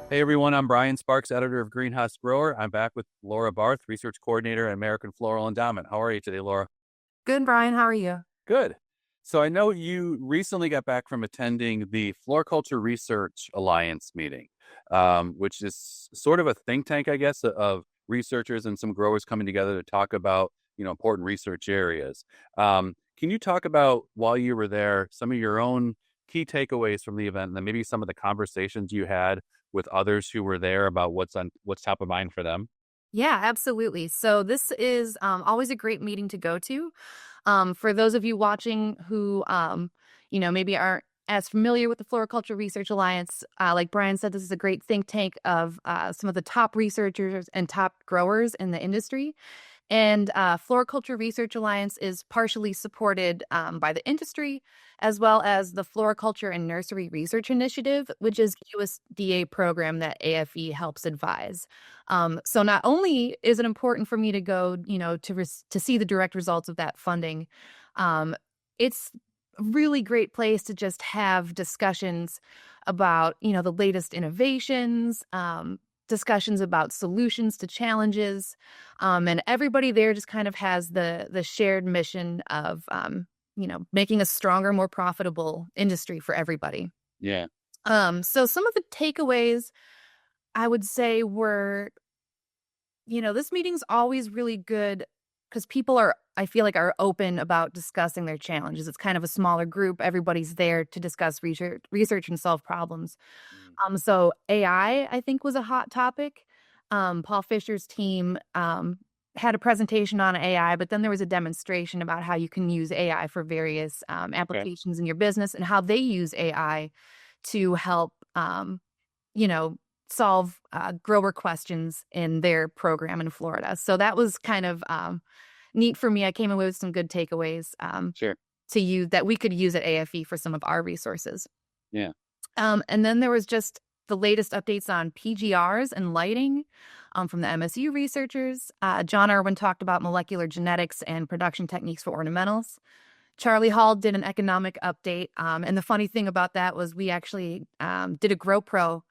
Hey everyone, I'm Brian Sparks, editor of Greenhouse Grower. I'm back with Laura Barth, research coordinator at American Floral Endowment. How are you today, Laura? Good, Brian. How are you? Good. So I know you recently got back from attending the Floriculture Research Alliance meeting, which is sort of a think tank, I guess, of researchers and some growers coming together to talk about, important research areas. Can you talk about, while you were there, some of your own key takeaways from the event, and then maybe some of the conversations you had with others who were there about what's top of mind for them? Yeah, absolutely. So this is always a great meeting to go to. For those of you watching who, maybe aren't as familiar with the Floriculture Research Alliance, like Brian said, this is a great think tank of some of the top researchers and top growers in the industry. And Floriculture Research Alliance is partially supported by the industry, as well as the Floriculture and Nursery Research Initiative, which is a USDA program that AFE helps advise. So not only is it important for me to go, to see the direct results of that funding, it's a really great place to just have discussions about, the latest innovations, discussions about solutions to challenges, and everybody there just kind of has the shared mission of making a stronger, more profitable industry for everybody. Yeah. So some of the takeaways I would say were, this meeting's always really good because people are, I feel like, are open about discussing their challenges. It's kind of a smaller group. Everybody's there to discuss research and solve problems. Mm. So AI, I think, was a hot topic. Paul Fisher's team had a presentation on AI, but then there was a demonstration about how you can use AI for various Okay. applications in your business and how they use AI to help, you know, solve grower questions in their program in Florida. So that was kind of neat for me. I came away with some good takeaways Sure. to use that we could use at AFE for some of our resources. Yeah. And then there was just the latest updates on PGRs and lighting from the MSU researchers. John Irwin talked about molecular genetics and production techniques for ornamentals. Charlie Hall did an economic update. And the funny thing about that was we actually did a GoPro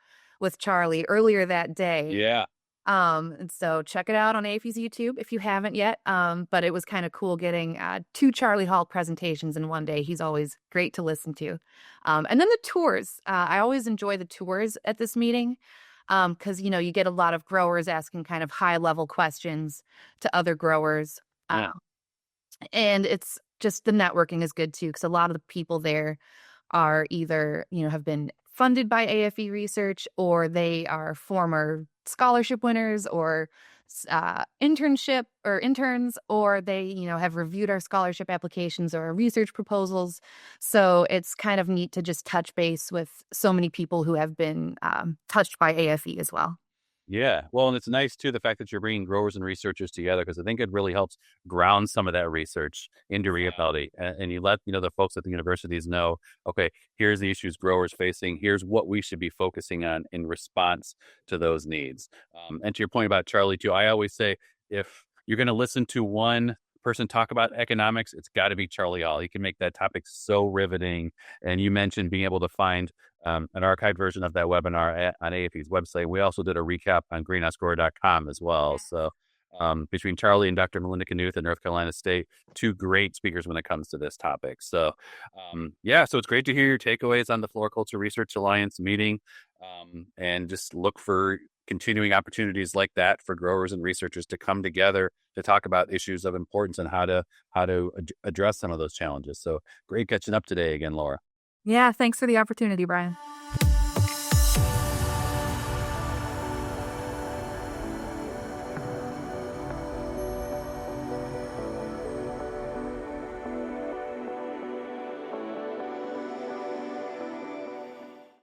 with Charlie earlier that day. Yeah. And so check it out on AFE's YouTube if you haven't yet. But it was kind of cool getting two Charlie Hall presentations in one day. He's always great to listen to. And then the tours. I always enjoy the tours at this meeting because, you get a lot of growers asking kind of high level questions to other growers. Yeah. And it's just the networking is good too because a lot of the people there are either, have been funded by AFE research or they are former scholarship winners or internship or interns, or they, have reviewed our scholarship applications or our research proposals. So it's kind of neat to just touch base with so many people who have been touched by AFE as well. Yeah. Well, and it's nice too, the fact that you're bringing growers and researchers together, because I think it really helps ground some of that research into reality. And you let, the folks at the universities know, okay, here's the issues growers facing. Here's what we should be focusing on in response to those needs. And to your point about Charlie too, I always say, if you're going to listen to one person talk about economics, it's got to be Charlie Hall. He can make that topic so riveting. And you mentioned being able to find an archived version of that webinar on AFE's website. We also did a recap on greenhousegrower.com as well. So between Charlie and Dr. Melinda Knuth at North Carolina State, two great speakers when it comes to this topic. So so it's great to hear your takeaways on the Floriculture Research Alliance meeting, and just look for continuing opportunities like that for growers and researchers to come together to talk about issues of importance and how to address some of those challenges. So great catching up today again, Laura. Yeah, thanks for the opportunity, Brian.